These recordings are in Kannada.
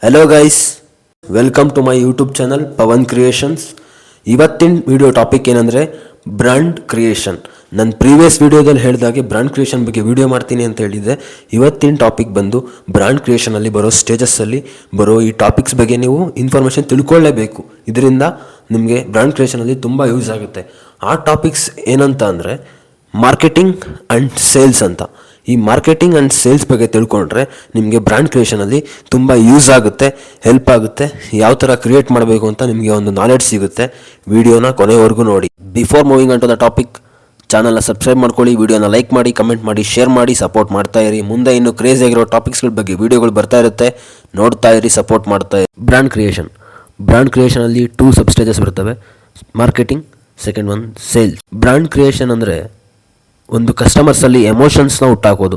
Hello guys, welcome to my YouTube channel Pavan creations. ಇವತ್ತಿನ ವಿಡಿಯೋ ಟಾಪಿಕ್ ಏನಂದರೆ ಬ್ರ್ಯಾಂಡ್ ಕ್ರಿಯೇಷನ್. ನನ್ನ ಪ್ರೀವಿಯಸ್ ವಿಡಿಯೋದಲ್ಲಿ ಹೇಳಿದಾಗೆ ಬ್ರ್ಯಾಂಡ್ ಕ್ರಿಯೇಷನ್ ಬಗ್ಗೆ ವಿಡಿಯೋ ಮಾಡ್ತೀನಿ ಅಂತ ಹೇಳಿದ್ದೆ. ಇವತ್ತಿನ ಟಾಪಿಕ್ ಬಂದು ಬ್ರ್ಯಾಂಡ್ ಕ್ರಿಯೇಷನಲ್ಲಿ ಬರೋ ಸ್ಟೇಜಸ್ಸಲ್ಲಿ ಬರೋ ಈ ಟಾಪಿಕ್ಸ್ ಬಗ್ಗೆ ನೀವು ಇನ್ಫಾರ್ಮೇಷನ್ ತಿಳ್ಕೊಳ್ಳೇಬೇಕು. ಇದರಿಂದ ನಿಮಗೆ ಬ್ರ್ಯಾಂಡ್ ಕ್ರಿಯೇಷನಲ್ಲಿ ತುಂಬ ಯೂಸ್ ಆಗುತ್ತೆ. ಆ ಟಾಪಿಕ್ಸ್ ಏನಂತ ಅಂದರೆ ಮಾರ್ಕೆಟಿಂಗ್ ಆ್ಯಂಡ್ ಸೇಲ್ಸ್ ಅಂತ. ಈ ಮಾರ್ಕೆಟಿಂಗ್ ಆ್ಯಂಡ್ ಸೇಲ್ಸ್ ಬಗ್ಗೆ ತಿಳ್ಕೊಂಡ್ರೆ ನಿಮಗೆ ಬ್ರ್ಯಾಂಡ್ ಕ್ರಿಯೇಷನಲ್ಲಿ ತುಂಬ ಯೂಸ್ ಆಗುತ್ತೆ, ಹೆಲ್ಪ್ ಆಗುತ್ತೆ. ಯಾವ ಥರ ಕ್ರಿಯೇಟ್ ಮಾಡಬೇಕು ಅಂತ ನಿಮಗೆ ಒಂದು ನಾಲೆಡ್ಜ್ ಸಿಗುತ್ತೆ. ವಿಡಿಯೋನ ಕೊನೆವರೆಗೂ ನೋಡಿ. Before moving on to the topic, ಚಾನಲ್ನ ಸಬ್ಸ್ಕ್ರೈಬ್ ಮಾಡ್ಕೊಳ್ಳಿ, ವಿಡಿಯೋನ ಲೈಕ್ ಮಾಡಿ, ಕಮೆಂಟ್ ಮಾಡಿ, ಶೇರ್ ಮಾಡಿ, ಸಪೋರ್ಟ್ ಮಾಡ್ತಾ ಇರಿ. ಮುಂದೆ ಇನ್ನೂ ಕ್ರೇಜಿ ಆಗಿರೋ ಟಾಪಿಕ್ಸ್ಗಳ ಬಗ್ಗೆ ವಿಡಿಯೋಗಳು ಬರ್ತಾ ಇರುತ್ತೆ, ನೋಡ್ತಾ ಇರಿ, ಸಪೋರ್ಟ್ ಮಾಡ್ತಾ ಇರಿ. ಬ್ರ್ಯಾಂಡ್ ಕ್ರಿಯೇಷನಲ್ಲಿ 2 ಸಬ್ ಸ್ಟೇಜಸ್ ಬರ್ತವೆ: marketing, second one sales. Brand creation ಅಂದರೆ ಒಂದು ಕಸ್ಟಮರ್ಸಲ್ಲಿ ಎಮೋಷನ್ಸ್ನ ಹುಟ್ಟಾಕೋದು.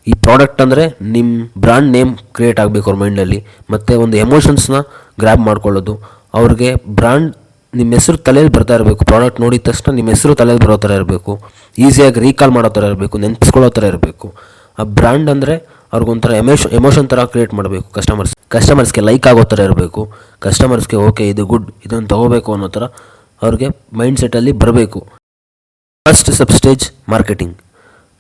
ಈ ಪ್ರಾಡಕ್ಟ್ ಅಂದರೆ ನಿಮ್ಮ ಬ್ರ್ಯಾಂಡ್ ನೇಮ್ ಕ್ರಿಯೇಟ್ ಆಗಬೇಕು ಅವ್ರ ಮೈಂಡಲ್ಲಿ, ಮತ್ತು ಒಂದು ಎಮೋಷನ್ಸ್ನ ಗ್ರ್ಯಾಬ್ ಮಾಡ್ಕೊಳ್ಳೋದು. ಅವ್ರಿಗೆ ಬ್ರ್ಯಾಂಡ್ ನಿಮ್ಮ ಹೆಸರು ತಲೆಯಲ್ಲಿ ಬರ್ತಾ ಇರಬೇಕು. ಪ್ರಾಡಕ್ಟ್ ನೋಡಿದ ತಕ್ಷಣ ನಿಮ್ಮ ಹೆಸರು ತಲೆಯಲ್ಲಿ ಬರೋ ಥರ ಇರಬೇಕು, ಈಸಿಯಾಗಿ ರೀಕಾಲ್ ಮಾಡೋ ಥರ ಇರಬೇಕು, ನೆನಪಿಸ್ಕೊಳ್ಳೋ ಥರ ಇರಬೇಕು. ಆ ಬ್ರ್ಯಾಂಡ್ ಅಂದರೆ ಅವ್ರಿಗೊಂಥರ ಎಮೋಷನ್ ಥರ ಕ್ರಿಯೇಟ್ ಮಾಡಬೇಕು. ಕಸ್ಟಮರ್ಸ್ಗೆ ಲೈಕ್ ಆಗೋ ಥರ ಇರಬೇಕು. ಕಸ್ಟಮರ್ಸ್ಗೆ ಓಕೆ ಇದು ಗುಡ್, ಇದನ್ನು ತೊಗೋಬೇಕು ಅನ್ನೋ ಥರ ಅವ್ರಿಗೆ ಮೈಂಡ್ ಸೆಟ್ಟಲ್ಲಿ ಬರಬೇಕು. ಫಸ್ಟ್ ಸಬ್ ಸ್ಟೇಜ್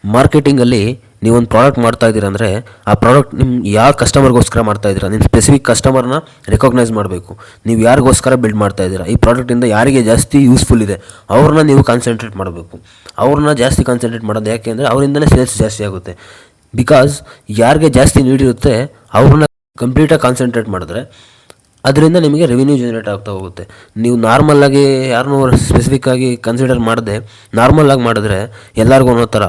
ಮಾರ್ಕೆಟಿಂಗಲ್ಲಿ ನೀವೊಂದು ಪ್ರಾಡಕ್ಟ್ ಮಾಡ್ತಾ ಇದ್ದೀರ ಅಂದರೆ ಆ ಪ್ರಾಡಕ್ಟ್ ನಿಮ್ಮ ಯಾವ ಕಸ್ಟಮರ್ಗೋಸ್ಕರ ಮಾಡ್ತಾ ಇದ್ದೀರಾ, ನಿಮ್ಮ ಸ್ಪೆಸಿಫಿಕ್ ಕಸ್ಟಮರ್ನ ರೆಕಗ್ನೈಸ್ ಮಾಡಬೇಕು. ನೀವು ಯಾರಿಗೋಸ್ಕರ ಬಿಲ್ಡ್ ಮಾಡ್ತಾ ಇದ್ದೀರಾ, ಈ ಪ್ರಾಡಕ್ಟಿಂದ ಯಾರಿಗೆ ಜಾಸ್ತಿ ಯೂಸ್ಫುಲ್ ಇದೆ ಅವ್ರನ್ನ ನೀವು ಕಾನ್ಸಂಟ್ರೇಟ್ ಮಾಡಬೇಕು. ಅವ್ರನ್ನ ಜಾಸ್ತಿ ಕಾನ್ಸಂಟ್ರೇಟ್ ಮಾಡೋದು ಯಾಕೆ ಅಂದರೆ ಅವರಿಂದನೇ ಸೇಲ್ಸ್ ಜಾಸ್ತಿ ಆಗುತ್ತೆ. ಬಿಕಾಸ್ ಯಾರಿಗೆ ಜಾಸ್ತಿ ನೀಡಿರುತ್ತೆ ಅವ್ರನ್ನ ಕಂಪ್ಲೀಟಾಗಿ ಕಾನ್ಸಂಟ್ರೇಟ್ ಮಾಡಿದ್ರೆ ಅದರಿಂದ ನಿಮಗೆ ರೆವಿನ್ಯೂ ಜನರೇಟ್ ಆಗ್ತಾ ಹೋಗುತ್ತೆ. ನೀವು ನಾರ್ಮಲ್ಲಾಗಿ ಯಾರನ್ನೂ ಸ್ಪೆಸಿಫಿಕ್ಕಾಗಿ ಕನ್ಸಿಡರ್ ಮಾಡದೆ ನಾರ್ಮಲಾಗಿ ಮಾಡಿದ್ರೆ ಎಲ್ಲರಿಗೂ ಅನ್ನೋ ಥರ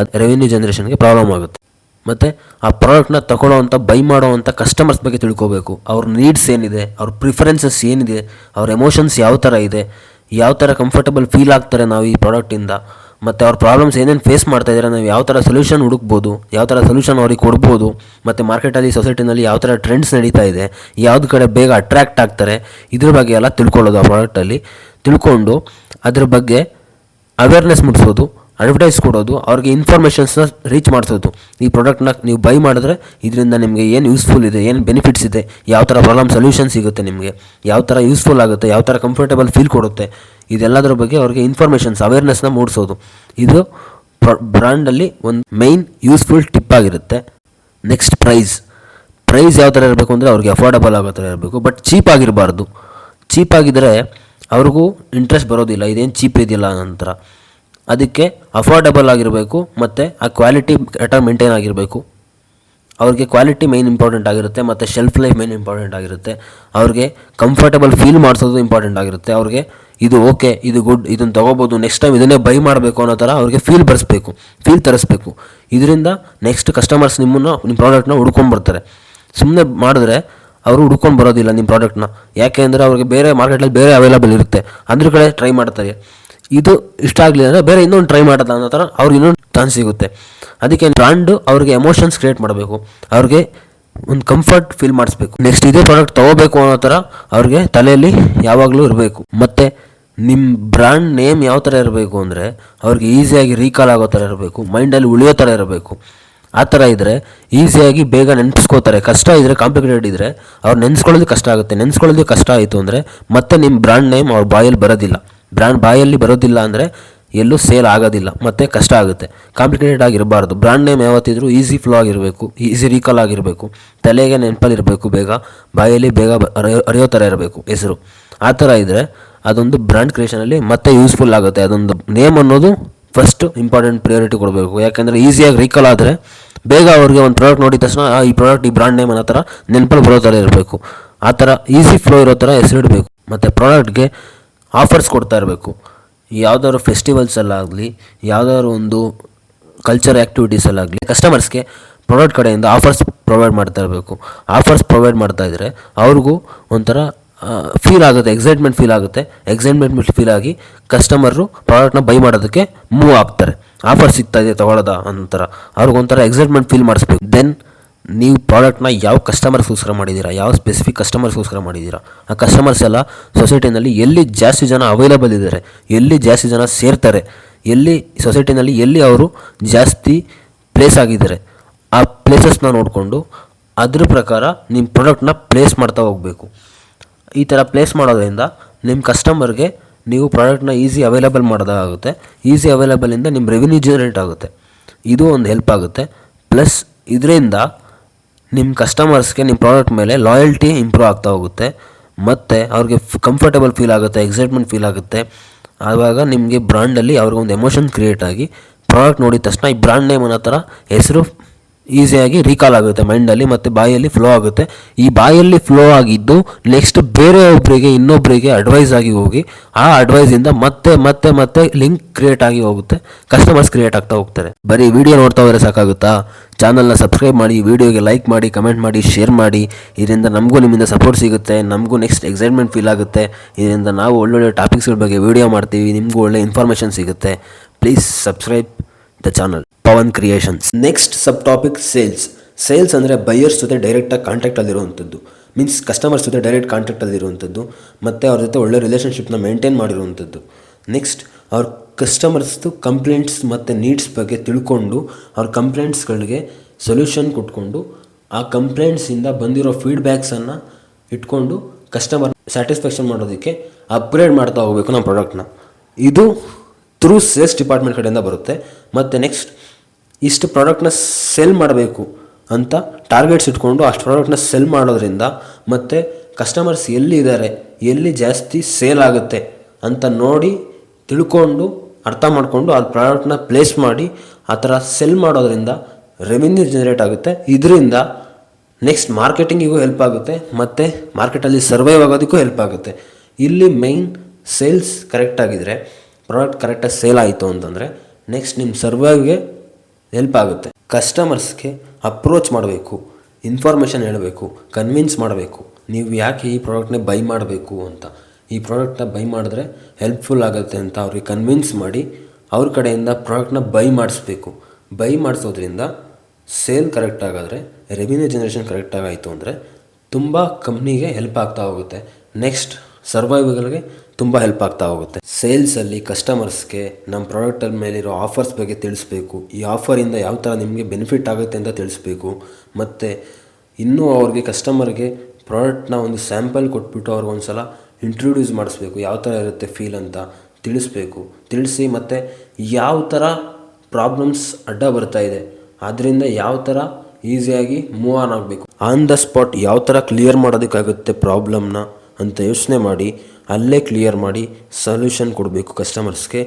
ಅದು ರೆವಿನ್ಯೂ ಜನ್ರೇಷನ್ಗೆ ಪ್ರಾಬ್ಲಮ್ ಆಗುತ್ತೆ. ಮತ್ತು ಆ ಪ್ರಾಡಕ್ಟ್ನ ತಗೊಳ್ಳೋವಂಥ ಬೈ ಮಾಡೋವಂಥ ಕಸ್ಟಮರ್ಸ್ ಬಗ್ಗೆ ತಿಳ್ಕೋಬೇಕು. ಅವ್ರ ನೀಡ್ಸ್ ಏನಿದೆ, ಅವ್ರ ಪ್ರಿಫರೆನ್ಸಸ್ ಏನಿದೆ, ಅವ್ರ ಎಮೋಷನ್ಸ್ ಯಾವ ಥರ ಇದೆ, ಯಾವ ಥರ ಕಂಫರ್ಟಬಲ್ ಫೀಲ್ ಆಗ್ತಾರೆ ನಾವು ಈ ಪ್ರಾಡಕ್ಟಿಂದ, ಮತ್ತು ಅವ್ರ ಪ್ರಾಬ್ಲಮ್ಸ್ ಏನೇನು ಫೇಸ್ ಮಾಡ್ತಾ ಇದ್ದಾರೆ, ನಾವು ಯಾವ ಥರ ಸೊಲ್ಯೂಷನ್ ಹುಡುಕ್ಬೋದು, ಯಾವ ಥರ ಸೊಲ್ಯೂಷನ್ ಅವ್ರಿಗೆ ಕೊಡ್ಬೋದು, ಮತ್ತು ಮಾರ್ಕೆಟಲ್ಲಿ ಸೊಸೈಟಿನಲ್ಲಿ ಯಾವ ಥರ ಟ್ರೆಂಡ್ಸ್ ನಡೀತಾ ಇದೆ, ಯಾವ್ದು ಕಡೆ ಬೇಗ ಅಟ್ರ್ಯಾಕ್ಟ್ ಆಗ್ತಾರೆ, ಇದ್ರ ಬಗ್ಗೆ ಎಲ್ಲ ತಿಳ್ಕೊಳ್ಳೋದು. ಆ ಪ್ರಾಡಕ್ಟಲ್ಲಿ ತಿಳ್ಕೊಂಡು ಅದ್ರ ಬಗ್ಗೆ ಅವೇರ್ನೆಸ್ ಮೂಡಿಸೋದು, ಅಡ್ವರ್ಟೈಸ್ ಕೊಡೋದು, ಅವ್ರಿಗೆ ಇನ್ಫಾರ್ಮೇಷನ್ಸ್ನ ರೀಚ್ ಮಾಡಿಸೋದು. ಈ ಪ್ರಾಡಕ್ಟ್ನ ನೀವು ಬೈ ಮಾಡಿದ್ರೆ ಇದರಿಂದ ನಿಮಗೆ ಏನು ಯೂಸ್ಫುಲ್ ಇದೆ, ಏನು ಬೆನಿಫಿಟ್ಸ್ ಇದೆ, ಯಾವ ಥರ ಪ್ರಾಬ್ಲಮ್ ಸೊಲ್ಯೂಷನ್ ಸಿಗುತ್ತೆ, ನಿಮಗೆ ಯಾವ ಥರ ಯೂಸ್ಫುಲ್ ಆಗುತ್ತೆ, ಯಾವ ಥರ ಕಂಫರ್ಟಬಲ್ ಫೀಲ್ ಕೊಡುತ್ತೆ, ಇದೆಲ್ಲದರ ಬಗ್ಗೆ ಅವ್ರಿಗೆ ಇನ್ಫಾರ್ಮೇಷನ್ಸ್ ಅವೇರ್ನೆಸ್ನ ಮೂಡಿಸೋದು. ಇದು ಬ್ರ್ಯಾಂಡಲ್ಲಿ ಒಂದು ಮೈನ್ ಯೂಸ್ಫುಲ್ ಟಿಪ್ ಆಗಿರುತ್ತೆ. ನೆಕ್ಸ್ಟ್ ಪ್ರೈಸ್ ಯಾವ ಥರ ಇರಬೇಕು ಅಂದರೆ ಅವ್ರಿಗೆ ಅಫೋರ್ಡಬಲ್ ಆಗೋ ಥರ ಇರಬೇಕು, ಬಟ್ ಚೀಪ್ ಆಗಿರಬಾರ್ದು. ಚೀಪ್ ಆಗಿದ್ದರೆ ಅವ್ರಿಗೂ ಇಂಟ್ರೆಸ್ಟ್ ಬರೋದಿಲ್ಲ, ಇದೇನು ಚೀಪ್ ಇದೆಯಲ್ಲ ನಂತರ. ಅದಕ್ಕೆ ಅಫೋರ್ಡಬಲ್ ಆಗಿರಬೇಕು, ಮತ್ತು ಆ ಕ್ವಾಲಿಟಿ ಕರೆಕ್ಟಾಗಿ ಮೇಂಟೈನ್ ಆಗಿರಬೇಕು. ಅವ್ರಿಗೆ ಕ್ವಾಲಿಟಿ ಮೈನ್ ಇಂಪಾರ್ಟೆಂಟ್ ಆಗಿರುತ್ತೆ, ಮತ್ತು ಶೆಲ್ಫ್ ಲೈಫ್ ಮೈನ್ ಇಂಪಾರ್ಟೆಂಟ್ ಆಗಿರುತ್ತೆ. ಅವ್ರಿಗೆ ಕಂಫರ್ಟಬಲ್ ಫೀಲ್ ಮಾಡಿಸೋದು ಇಂಪಾರ್ಟೆಂಟ್ ಆಗಿರುತ್ತೆ. ಅವ್ರಿಗೆ ಇದು ಓಕೆ, ಇದು ಗುಡ್, ಇದನ್ನು ತೊಗೋಬೋದು, ನೆಕ್ಸ್ಟ್ ಟೈಮ್ ಇದನ್ನೇ ಬೈ ಮಾಡಬೇಕು ಅನ್ನೋ ಥರ ಅವ್ರಿಗೆ ಫೀಲ್ ತರಿಸ್ಬೇಕು. ಇದರಿಂದ ನೆಕ್ಸ್ಟ್ ಕಸ್ಟಮರ್ಸ್ ನಿಮ್ಮ ಪ್ರಾಡಕ್ಟ್ನ ಹುಡ್ಕೊಂಡ್ಬರ್ತಾರೆ. ಸುಮ್ಮನೆ ಮಾಡಿದ್ರೆ ಅವರು ಹುಡ್ಕೊಂಡು ಬರೋದಿಲ್ಲ ನಿಮ್ಮ ಪ್ರಾಡಕ್ಟ್ನ. ಯಾಕೆ ಅಂದರೆ ಅವ್ರಿಗೆ ಬೇರೆ ಮಾರ್ಕೆಟಲ್ಲಿ ಬೇರೆ ಅವೈಲೇಬಲ್ ಇರುತ್ತೆ, ಅದ್ರ ಕಡೆ ಟ್ರೈ ಮಾಡ್ತಾರೆ. ಇದು ಇಷ್ಟ ಆಗಲಿಲ್ಲ ಅಂದರೆ ಬೇರೆ ಇನ್ನೊಂದು ಟ್ರೈ ಮಾಡೋದ ಅನ್ನೋ ಥರ ಅವ್ರಿಗೆ ಇನ್ನೊಂದು ಚಾನ್ಸ್ ಸಿಗುತ್ತೆ. ಅದಕ್ಕೆ ಬ್ರ್ಯಾಂಡು ಅವ್ರಿಗೆ ಎಮೋಷನ್ಸ್ ಕ್ರಿಯೇಟ್ ಮಾಡಬೇಕು, ಅವ್ರಿಗೆ ಒಂದು ಕಂಫರ್ಟ್ ಫೀಲ್ ಮಾಡಿಸ್ಬೇಕು. ನೆಕ್ಸ್ಟ್ ಇದೇ ಪ್ರಾಡಕ್ಟ್ ತೊಗೋಬೇಕು ಅನ್ನೋ ಥರ ಅವ್ರಿಗೆ ತಲೆಯಲ್ಲಿ ಯಾವಾಗಲೂ ಇರಬೇಕು. ಮತ್ತು ನಿಮ್ಮ ಬ್ರ್ಯಾಂಡ್ ನೇಮ್ ಯಾವ ಥರ ಇರಬೇಕು ಅಂದರೆ ಅವ್ರಿಗೆ ಈಸಿಯಾಗಿ ರೀಕಾಲ್ ಆಗೋ ಥರ ಇರಬೇಕು, ಮೈಂಡಲ್ಲಿ ಉಳಿಯೋ ಥರ ಇರಬೇಕು. ಆ ಥರ ಇದ್ದರೆ ಈಸಿಯಾಗಿ ಬೇಗ ನೆನೆಸ್ಕೋತಾರೆ. ಕಷ್ಟ ಇದ್ದರೆ, ಕಾಂಪ್ಲಿಕೇಟೆಡ್ ಇದ್ದರೆ ಅವ್ರು ನೆನೆಸ್ಕೊಳ್ಳೋದು ಕಷ್ಟ ಆಗುತ್ತೆ. ನೆನೆಸ್ಕೊಳ್ಳೋದು ಕಷ್ಟ ಆಯಿತು ಅಂದರೆ ಮತ್ತೆ ನಿಮ್ಮ ಬ್ರ್ಯಾಂಡ್ ನೇಮ್ ಅವ್ರ ಬಾಯಲ್ಲಿ ಬರೋದಿಲ್ಲ. ಬ್ರ್ಯಾಂಡ್ ಬಾಯಲ್ಲಿ ಬರೋದಿಲ್ಲ ಅಂದರೆ ಎಲ್ಲೂ ಸೇಲ್ ಆಗೋದಿಲ್ಲ, ಮತ್ತು ಕಷ್ಟ ಆಗುತ್ತೆ. ಕಾಂಪ್ಲಿಕೇಟೆಡ್ ಆಗಿರಬಾರ್ದು. ಬ್ರ್ಯಾಂಡ್ ನೇಮ್ ಯಾವತ್ತಿದ್ರೂ ಈಸಿ ಫ್ಲೋ ಆಗಿರಬೇಕು, ಈಸಿ ರೀಕಾಲ್ ಆಗಿರಬೇಕು, ತಲೆಗೆ ನೆನಪಲ್ಲಿರಬೇಕು, ಬೇಗ ಬಾಯಲ್ಲಿ ಬೇಗ ಅರಿಯೋ ಥರ ಇರಬೇಕು ಹೆಸರು. ಆ ಥರ ಇದ್ದರೆ ಅದೊಂದು ಬ್ರ್ಯಾಂಡ್ ಕ್ರಿಯೇಷನಲ್ಲಿ ಮತ್ತೆ ಯೂಸ್ಫುಲ್ ಆಗುತ್ತೆ. ಅದೊಂದು ನೇಮ್ ಅನ್ನೋದು ಫಸ್ಟ್ ಇಂಪಾರ್ಟೆಂಟ್ ಪ್ರಿಯಾರಿಟಿ ಕೊಡಬೇಕು. ಯಾಕೆಂದರೆ ಈಸಿಯಾಗಿ ರೀಕಾಲ್ ಆದರೆ ಬೇಗ ಅವ್ರಿಗೆ ಒಂದು ಪ್ರಾಡಕ್ಟ್ ನೋಡಿದ ತಕ್ಷಣ ಈ ಪ್ರಾಡಕ್ಟ್, ಈ ಬ್ರ್ಯಾಂಡ್ ನೇಮ್ ಅನ್ನೋ ಥರ ನೆನಪಲ್ಲಿ ಬರೋ ಥರ ಇರಬೇಕು. ಆ ಥರ ಈಸಿ ಫ್ಲೋ ಇರೋ ಥರ ಹೆಸರಿಡಬೇಕು. ಮತ್ತು ಪ್ರಾಡಕ್ಟ್ಗೆ ಆಫರ್ಸ್ ಕೊಡ್ತಾ ಇರಬೇಕು. ಯಾವುದಾದ್ರು ಫೆಸ್ಟಿವಲ್ಸಲ್ಲಾಗಲಿ, ಯಾವುದಾದ್ರು ಒಂದು ಕಲ್ಚರ್ ಆ್ಯಕ್ಟಿವಿಟೀಸಲ್ಲಾಗಲಿ ಕಸ್ಟಮರ್ಸ್ಗೆ ಪ್ರಾಡಕ್ಟ್ ಕಡೆಯಿಂದ ಆಫರ್ಸ್ ಪ್ರೊವೈಡ್ ಮಾಡ್ತಾ ಇರಬೇಕು. ಆಫರ್ಸ್ ಪ್ರೊವೈಡ್ ಮಾಡ್ತಾ ಇದ್ದರೆ ಅವ್ರಿಗೂ ಒಂಥರ ಫೀಲ್ ಆಗುತ್ತೆ, ಎಕ್ಸೈಟ್ಮೆಂಟ್ ಫೀಲ್ ಆಗಿ ಕಸ್ಟಮರು ಪ್ರಾಡಕ್ಟ್ನ ಬೈ ಮಾಡೋದಕ್ಕೆ ಮೂವ್ ಆಗ್ತಾರೆ. ಆಫರ್ ಸಿಗ್ತಾ ಇದೆ ತೊಗೊಳ್ಳೋದ ಅಂತರ ಅವ್ರಿಗೊಂಥರ ಎಕ್ಸೈಟ್ಮೆಂಟ್ ಫೀಲ್ ಮಾಡಿಸ್ಬೇಕು. ದೆನ್ ನೀವು ಪ್ರಾಡಕ್ಟ್ನ ಯಾವ ಕಸ್ಟಮರ್ಸ್ಗೋಸ್ಕರ ಮಾಡಿದ್ದೀರಾ, ಯಾವ ಸ್ಪೆಸಿಫಿಕ್ ಕಸ್ಟಮರ್ಸ್ಗೋಸ್ಕರ ಮಾಡಿದ್ದೀರಾ, ಆ ಕಸ್ಟಮರ್ಸ್ ಎಲ್ಲ ಸೊಸೈಟಿನಲ್ಲಿ ಎಲ್ಲಿ ಜಾಸ್ತಿ ಜನ ಅವೈಲೇಬಲ್ ಇದ್ದಾರೆ, ಎಲ್ಲಿ ಜಾಸ್ತಿ ಜನ ಸೇರ್ತಾರೆ, ಎಲ್ಲಿ ಸೊಸೈಟಿನಲ್ಲಿ ಎಲ್ಲಿ ಅವರು ಜಾಸ್ತಿ ಪ್ಲೇಸ್ ಆಗಿದ್ದಾರೆ, ಆ ಪ್ಲೇಸಸ್ನ ನೋಡಿಕೊಂಡು ಅದ್ರ ಪ್ರಕಾರ ನಿಮ್ಮ ಪ್ರಾಡಕ್ಟ್ನ ಪ್ಲೇಸ್ ಮಾಡ್ತಾ ಹೋಗಬೇಕು. ಈ ಥರ ಪ್ಲೇಸ್ ಮಾಡೋದ್ರಿಂದ ನಿಮ್ಮ ಕಸ್ಟಮರ್ಗೆ ನೀವು ಪ್ರಾಡಕ್ಟ್ನ ಈಸಿ ಅವೈಲೇಬಲ್ ಮಾಡೋದಾಗುತ್ತೆ. ಈಸಿ ಅವೈಲೇಬಲಿಂದ ನಿಮ್ಮ ರೆವಿನ್ಯೂ ಜನರೇಟ್ ಆಗುತ್ತೆ. ಇದು ಒಂದು ಹೆಲ್ಪ್ ಆಗುತ್ತೆ. ಪ್ಲಸ್ ಇದರಿಂದ ನಿಮ್ಮ ಕಸ್ಟಮರ್ಸ್ಗೆ ನಿಮ್ಮ ಪ್ರಾಡಕ್ಟ್ ಮೇಲೆ ಲಾಯಲ್ಟಿ ಇಂಪ್ರೂವ್ ಆಗ್ತಾ ಹೋಗುತ್ತೆ. ಮತ್ತು ಅವ್ರಿಗೆ ಕಂಫರ್ಟಬಲ್ ಫೀಲ್ ಆಗುತ್ತೆ, ಎಕ್ಸೈಟ್ಮೆಂಟ್ ಫೀಲ್ ಆಗುತ್ತೆ. ಆವಾಗ ನಿಮಗೆ ಬ್ರ್ಯಾಂಡಲ್ಲಿ ಅವ್ರಿಗೊಂದು ಎಮೋಷನ್ ಕ್ರಿಯೇಟ್ ಆಗಿ ಪ್ರಾಡಕ್ಟ್ ನೋಡಿದ ತಕ್ಷಣ ಈ ಬ್ರ್ಯಾಂಡ್ ನೇಮ್ ಅನ್ನೋ ಥರ ಹೆಸರು ಈಸಿಯಾಗಿ ರೀಕಾಲ್ ಆಗುತ್ತೆ ಮೈಂಡಲ್ಲಿ, ಮತ್ತು ಬಾಯಲ್ಲಿ ಫ್ಲೋ ಆಗುತ್ತೆ. ಈ ಬಾಯಲ್ಲಿ ಫ್ಲೋ ಆಗಿದ್ದು ನೆಕ್ಸ್ಟ್ ಬೇರೆ ಒಬ್ಬರಿಗೆ ಇನ್ನೊಬ್ಬರಿಗೆ ಅಡ್ವೈಸ್ ಆಗಿ ಹೋಗಿ ಆ ಅಡ್ವೈಸಿಂದ ಮತ್ತೆ ಮತ್ತೆ ಮತ್ತೆ ಲಿಂಕ್ ಕ್ರಿಯೇಟ್ ಆಗಿ ಹೋಗುತ್ತೆ, ಕಸ್ಟಮರ್ಸ್ ಕ್ರಿಯೇಟ್ ಆಗ್ತಾ ಹೋಗ್ತಾರೆ. ಬರೀ ವಿಡಿಯೋ ನೋಡ್ತಾ ಹೋದರೆ ಸಾಕಾಗುತ್ತಾ? ಚಾನಲ್ನ ಸಬ್ಸ್ಕ್ರೈಬ್ ಮಾಡಿ, ವಿಡಿಯೋಗೆ ಲೈಕ್ ಮಾಡಿ, ಕಮೆಂಟ್ ಮಾಡಿ, ಶೇರ್ ಮಾಡಿ. ಇದರಿಂದ ನಮಗೂ ನಿಮ್ಮಿಂದ ಸಪೋರ್ಟ್ ಸಿಗುತ್ತೆ, ನಮಗೂ ನೆಕ್ಸ್ಟ್ ಎಕ್ಸೈಟ್ಮೆಂಟ್ ಫೀಲ್ ಆಗುತ್ತೆ. ಇದರಿಂದ ನಾವು ಒಳ್ಳೊಳ್ಳೆ ಟಾಪಿಕ್ಸ್ಗಳ ಬಗ್ಗೆ ವಿಡಿಯೋ ಮಾಡ್ತೀವಿ, ನಿಮಗೂ ಒಳ್ಳೆ ಇನ್ಫಾರ್ಮೇಷನ್ ಸಿಗುತ್ತೆ. Please subscribe the channel Pavan creations. Next sub topic sales ಅಂದರೆ ಬೈಯರ್ಸ್ ಜೊತೆ ಡೈರೆಕ್ಟಾಗಿ ಕಾಂಟ್ಯಾಕ್ಟಲ್ಲಿರುವಂಥದ್ದು, ಮೀನ್ಸ್ ಕಸ್ಟಮರ್ಸ್ ಜೊತೆ ಡೈರೆಕ್ಟ್ ಕಾಂಟ್ಯಾಕ್ಟಲ್ಲಿರುವಂಥದ್ದು, ಮತ್ತು ಅವ್ರ ಜೊತೆ ಒಳ್ಳೆ ರಿಲೇಷನ್ಶಿಪ್ನ ಮೇಂಟೈನ್ ಮಾಡಿರುವಂಥದ್ದು. ನೆಕ್ಸ್ಟ್ ಅವ್ರ ಕಸ್ಟಮರ್ಸ್ದು ಕಂಪ್ಲೇಂಟ್ಸ್ ಮತ್ತು ನೀಡ್ಸ್ ಬಗ್ಗೆ ತಿಳ್ಕೊಂಡು ಅವ್ರ ಕಂಪ್ಲೇಂಟ್ಸ್ಗಳಿಗೆ ಸೊಲ್ಯೂಷನ್ ಕೊಟ್ಕೊಂಡು ಆ ಕಂಪ್ಲೇಂಟ್ಸಿಂದ ಬಂದಿರೋ ಫೀಡ್ಬ್ಯಾಕ್ಸನ್ನು ಇಟ್ಕೊಂಡು ಕಸ್ಟಮರ್ ಸ್ಯಾಟಿಸ್ಫ್ಯಾಕ್ಷನ್ ಮಾಡೋದಕ್ಕೆ ಅಪ್ಗ್ರೇಡ್ ಮಾಡ್ತಾ ಹೋಗಬೇಕು ನಮ್ಮ ಪ್ರಾಡಕ್ಟ್ನ. ಇದು ಥ್ರೂ ಸೇಲ್ಸ್ ಡಿಪಾರ್ಟ್ಮೆಂಟ್ ಕಡೆಯಿಂದ ಬರುತ್ತೆ. ಮತ್ತು ನೆಕ್ಸ್ಟ್ ಇಷ್ಟು ಪ್ರಾಡಕ್ಟ್ನ ಸೆಲ್ ಮಾಡಬೇಕು ಅಂತ ಟಾರ್ಗೆಟ್ಸ್ ಇಟ್ಕೊಂಡು ಅಷ್ಟು ಪ್ರಾಡಕ್ಟ್ನ ಸೆಲ್ ಮಾಡೋದ್ರಿಂದ, ಮತ್ತು ಕಸ್ಟಮರ್ಸ್ ಎಲ್ಲಿ ಇದ್ದಾರೆ, ಎಲ್ಲಿ ಜಾಸ್ತಿ ಸೇಲ್ ಆಗುತ್ತೆ ಅಂತ ನೋಡಿ ತಿಳ್ಕೊಂಡು ಅರ್ಥ ಮಾಡಿಕೊಂಡು ಆ ಪ್ರಾಡಕ್ಟ್ನ ಪ್ಲೇಸ್ ಮಾಡಿ ಆ ಥರ ಸೆಲ್ ಮಾಡೋದ್ರಿಂದ ರೆವಿನ್ಯೂ ಜನರೇಟ್ ಆಗುತ್ತೆ. ಇದರಿಂದ ನೆಕ್ಸ್ಟ್ ಮಾರ್ಕೆಟಿಂಗಿಗೂ ಹೆಲ್ಪ್ ಆಗುತ್ತೆ, ಮತ್ತು ಮಾರ್ಕೆಟಲ್ಲಿ ಸರ್ವೈವ್ ಆಗೋದಕ್ಕೂ ಹೆಲ್ಪ್ ಆಗುತ್ತೆ. ಇಲ್ಲಿ ಮೈನ್ ಸೇಲ್ಸ್ ಕರೆಕ್ಟಾಗಿದ್ದರೆ, ಪ್ರಾಡಕ್ಟ್ ಕರೆಕ್ಟಾಗಿ ಸೇಲ್ ಆಯಿತು ಅಂತಂದರೆ ನೆಕ್ಸ್ಟ್ ನಿಮ್ಮ ಸರ್ವೈವ್ಗೆ ಹೆಲ್ಪ್ ಆಗುತ್ತೆ. ಕಸ್ಟಮರ್ಸ್ಗೆ ಅಪ್ರೋಚ್ ಮಾಡಬೇಕು, ಇನ್ಫಾರ್ಮೇಷನ್ ಹೇಳಬೇಕು, ಕನ್ವಿನ್ಸ್ ಮಾಡಬೇಕು ನೀವು ಯಾಕೆ ಈ ಪ್ರಾಡಕ್ಟ್ನೇ ಬೈ ಮಾಡಬೇಕು ಅಂತ. ಈ ಪ್ರಾಡಕ್ಟ್ನ ಬೈ ಮಾಡಿದ್ರೆ ಹೆಲ್ಪ್ಫುಲ್ ಆಗುತ್ತೆ ಅಂತ ಅವ್ರಿಗೆ ಕನ್ವಿನ್ಸ್ ಮಾಡಿ ಅವ್ರ ಕಡೆಯಿಂದ ಪ್ರಾಡಕ್ಟ್ನ ಬೈ ಮಾಡಿಸ್ಬೇಕು. ಬೈ ಮಾಡಿಸೋದ್ರಿಂದ ಸೇಲ್ ಕರೆಕ್ಟ್ ಆಗಾದರೆ, ರೆವಿನ್ಯೂ ಜನರೇಷನ್ ಕರೆಕ್ಟಾಗಿ ಆಯಿತು ಅಂದರೆ ತುಂಬ ಕಂಪ್ನಿಗೆ ಹೆಲ್ಪ್ ಆಗ್ತಾ ಹೋಗುತ್ತೆ. ನೆಕ್ಸ್ಟ್ ಸರ್ವೈವಲ್ಗೆ ತುಂಬ ಹೆಲ್ಪ್ ಆಗ್ತಾ ಹೋಗುತ್ತೆ. ಸೇಲ್ಸಲ್ಲಿ ಕಸ್ಟಮರ್ಸ್ಗೆ ನಮ್ಮ ಪ್ರಾಡಕ್ಟಲ್ ಮೇಲಿರೋ ಆಫರ್ಸ್ ಬಗ್ಗೆ ತಿಳಿಸ್ಬೇಕು. ಈ ಆಫರಿಂದ ಯಾವ ಥರ ನಿಮಗೆ ಬೆನಿಫಿಟ್ ಆಗುತ್ತೆ ಅಂತ ತಿಳಿಸ್ಬೇಕು. ಮತ್ತು ಇನ್ನೂ ಅವ್ರಿಗೆ ಕಸ್ಟಮರ್ಗೆ ಪ್ರಾಡಕ್ಟ್ನ ಒಂದು ಸ್ಯಾಂಪಲ್ ಕೊಟ್ಬಿಟ್ಟು ಅವ್ರಿಗೊಂದು ಸಲ ಇಂಟ್ರೊಡ್ಯೂಸ್ ಮಾಡಿಸ್ಬೇಕು, ಯಾವ ಥರ ಇರುತ್ತೆ ಫೀಲ್ ಅಂತ ತಿಳಿಸ್ಬೇಕು. ತಿಳಿಸಿ ಮತ್ತು ಯಾವ ಥರ ಪ್ರಾಬ್ಲಮ್ಸ್ ಅಡ್ಡ ಬರ್ತಾಯಿದೆ, ಅದರಿಂದ ಯಾವ ಥರ ಈಸಿಯಾಗಿ ಮೂವ್ ಆನ್ ಆಗಬೇಕು, ಆನ್ ದ ಸ್ಪಾಟ್ ಯಾವ ಥರ ಕ್ಲಿಯರ್ ಮಾಡೋದಕ್ಕಾಗುತ್ತೆ ಪ್ರಾಬ್ಲಮ್ನ ಅಂತ ಯೋಚನೆ ಮಾಡಿ ಅಲ್ಲೇ ಕ್ಲಿಯರ್ ಮಾಡಿ ಸೊಲ್ಯೂಷನ್ ಕೊಡಬೇಕು ಕಸ್ಟಮರ್ಸ್ಗೆ.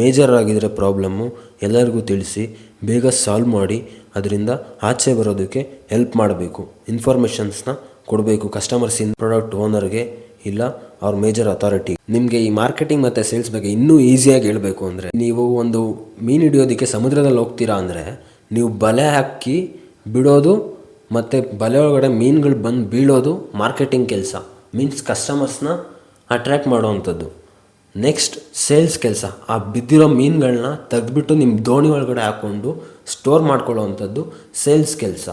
ಮೇಜರ್ ಆಗಿದ್ದರೆ ಪ್ರಾಬ್ಲಮ್ಮು ಎಲ್ಲರಿಗೂ ತಿಳಿಸಿ ಬೇಗ ಸಾಲ್ವ್ ಮಾಡಿ ಅದರಿಂದ ಆಚೆ ಬರೋದಕ್ಕೆ ಹೆಲ್ಪ್ ಮಾಡಬೇಕು. ಇನ್ಫಾರ್ಮೇಷನ್ಸ್ನ ಕೊಡಬೇಕು ಕಸ್ಟಮರ್ಸಿಂದ ಪ್ರಾಡಕ್ಟ್ ಓನರ್ಗೆ ಇಲ್ಲ ಅವ್ರ ಮೇಜರ್ ಅಥಾರಿಟಿ. ನಿಮಗೆ ಈ ಮಾರ್ಕೆಟಿಂಗ್ ಮತ್ತು ಸೇಲ್ಸ್ ಬಗ್ಗೆ ಇನ್ನೂ ಈಸಿಯಾಗಿ ಹೇಳಬೇಕು ಅಂದರೆ, ನೀವು ಒಂದು ಮೀನು ಹಿಡಿಯೋದಕ್ಕೆ ಸಮುದ್ರದಲ್ಲಿ ಹೋಗ್ತೀರಾ ಅಂದರೆ ನೀವು ಬಲೆ ಹಾಕಿ ಬಿಡೋದು ಮತ್ತು ಬಲೆ ಒಳಗಡೆ ಮೀನುಗಳು ಬಂದು ಬೀಳೋದು ಮಾರ್ಕೆಟಿಂಗ್ ಕೆಲಸ, ಮೀನ್ಸ್ ಕಸ್ಟಮರ್ಸ್ನ ಅಟ್ರ್ಯಾಕ್ಟ್ ಮಾಡೋವಂಥದ್ದು. ನೆಕ್ಸ್ಟ್ ಸೇಲ್ಸ್ ಕೆಲಸ, ಆ ಬಿದ್ದಿರೋ ಮೀನುಗಳನ್ನ ತೆಗೆದುಬಿಟ್ಟು ನಿಮ್ಮ ದೋಣಿ ಒಳಗಡೆ ಹಾಕ್ಕೊಂಡು ಸ್ಟೋರ್ ಮಾಡ್ಕೊಳ್ಳೋವಂಥದ್ದು ಸೇಲ್ಸ್ ಕೆಲಸ.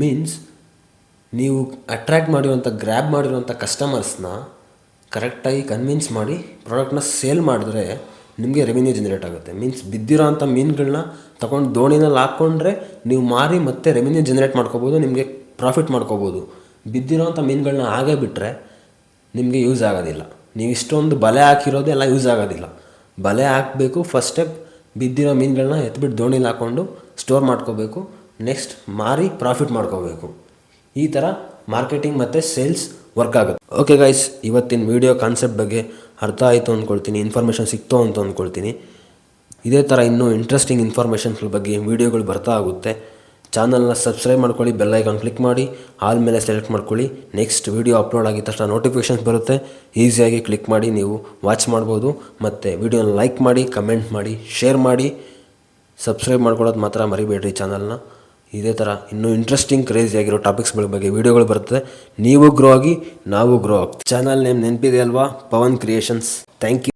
ಮೀನ್ಸ್ ನೀವು ಅಟ್ರ್ಯಾಕ್ಟ್ ಮಾಡಿರೋಂಥ ಗ್ರ್ಯಾಬ್ ಮಾಡಿರೋಂಥ ಕಸ್ಟಮರ್ಸ್ನ ಕರೆಕ್ಟಾಗಿ ಕನ್ವಿನ್ಸ್ ಮಾಡಿ ಪ್ರಾಡಕ್ಟ್ನ ಸೇಲ್ ಮಾಡಿದ್ರೆ ನಿಮಗೆ ರೆವಿನ್ಯೂ ಜನರೇಟ್ ಆಗುತ್ತೆ. ಮೀನ್ಸ್ ಬಿದ್ದಿರೋ ಅಂಥ ಮೀನುಗಳನ್ನ ತೊಗೊಂಡು ದೋಣಿನಲ್ಲಿ ಹಾಕ್ಕೊಂಡ್ರೆ ನೀವು ಮಾರಿ ಮತ್ತೆ ರೆವಿನ್ಯೂ ಜನರೇಟ್ ಮಾಡ್ಕೋಬೋದು, ನಿಮಗೆ ಪ್ರಾಫಿಟ್ ಮಾಡ್ಕೋಬೋದು. ಬಿದ್ದಿರೋ ಅಂಥ ಮೀನುಗಳನ್ನ ಹಾಗೇ ಬಿಟ್ಟರೆ ನಿಮಗೆ ಯೂಸ್ ಆಗೋದಿಲ್ಲ. ನೀವು ಇಷ್ಟೊಂದು ಬಲೆ ಹಾಕಿರೋದು ಎಲ್ಲ ಯೂಸ್ ಆಗೋದಿಲ್ಲ. ಬಲೆ ಹಾಕಬೇಕು, ಫಸ್ಟ್ ಸ್ಟೆಪ್ ಬಿದ್ದಿರೋ ಮೀನುಗಳನ್ನ ಎತ್ಬಿಟ್ಟು ದೋಣಿಲಿ ಹಾಕ್ಕೊಂಡು ಸ್ಟೋರ್ ಮಾಡ್ಕೋಬೇಕು, ನೆಕ್ಸ್ಟ್ ಮಾರಿ ಪ್ರಾಫಿಟ್ ಮಾಡ್ಕೋಬೇಕು. ಈ ಥರ ಮಾರ್ಕೆಟಿಂಗ್ ಮತ್ತು ಸೇಲ್ಸ್ ವರ್ಕ್ ಆಗುತ್ತೆ. ಓಕೆ ಗೈಸ್, ಇವತ್ತಿನ ವಿಡಿಯೋ ಕಾನ್ಸೆಪ್ಟ್ ಬಗ್ಗೆ ಅರ್ಥ ಆಯಿತು ಅಂದ್ಕೊಳ್ತೀನಿ, ಇನ್ಫಾರ್ಮೇಷನ್ ಸಿಕ್ತು ಅಂತ ಅಂದ್ಕೊಳ್ತೀನಿ. ಇದೇ ಥರ ಇನ್ನೂ ಇಂಟ್ರೆಸ್ಟಿಂಗ್ ಇನ್ಫಾರ್ಮೇಷನ್ಗಳ ಬಗ್ಗೆ ವಿಡಿಯೋಗಳು ಬರ್ತಾ ಆಗುತ್ತೆ. ಚಾನಲ್ನ ಸಬ್ಸ್ಕ್ರೈಬ್ ಮಾಡ್ಕೊಳ್ಳಿ, ಬೆಲ್ ಐಕಾನ್ ಕ್ಲಿಕ್ ಮಾಡಿ, ಆಲ್ ಮೇಲೆ ಸೆಲೆಕ್ಟ್ ಮಾಡ್ಕೊಳ್ಳಿ. ನೆಕ್ಸ್ಟ್ ವಿಡಿಯೋ ಅಪ್ಲೋಡ್ ಆಗಿದ ತಕ್ಷಣ ನೋಟಿಫಿಕೇಷನ್ಸ್ ಬರುತ್ತೆ, ಈಸಿಯಾಗಿ ಕ್ಲಿಕ್ ಮಾಡಿ ನೀವು ವಾಚ್ ಮಾಡ್ಬೋದು. ಮತ್ತು ವಿಡಿಯೋನ ಲೈಕ್ ಮಾಡಿ, ಕಮೆಂಟ್ ಮಾಡಿ, ಶೇರ್ ಮಾಡಿ, ಸಬ್ಸ್ಕ್ರೈಬ್ ಮಾಡ್ಕೊಳ್ಳೋದು ಮಾತ್ರ ಮರಿಬೇಡ್ರಿ ಚಾನಲ್ನ. ಇದೇ ಥರ ಇನ್ನೂ ಇಂಟ್ರೆಸ್ಟಿಂಗ್ ಕ್ರೇಜಿಯಾಗಿರೋ ಟಾಪಿಕ್ಸ್ಗಳ ಬಗ್ಗೆ ವಿಡಿಯೋಗಳು ಬರ್ತದೆ. ನೀವು ಗ್ರೋ ಆಗಿ ನಾವು ಗ್ರೋ ಆಗ್ತೀವಿ. ಚಾನಲ್ ನೇಮ್ ನೆನಪಿದೆ ಅಲ್ವಾ? ಪವನ್ ಕ್ರಿಯೇಷನ್ಸ್. Thank you.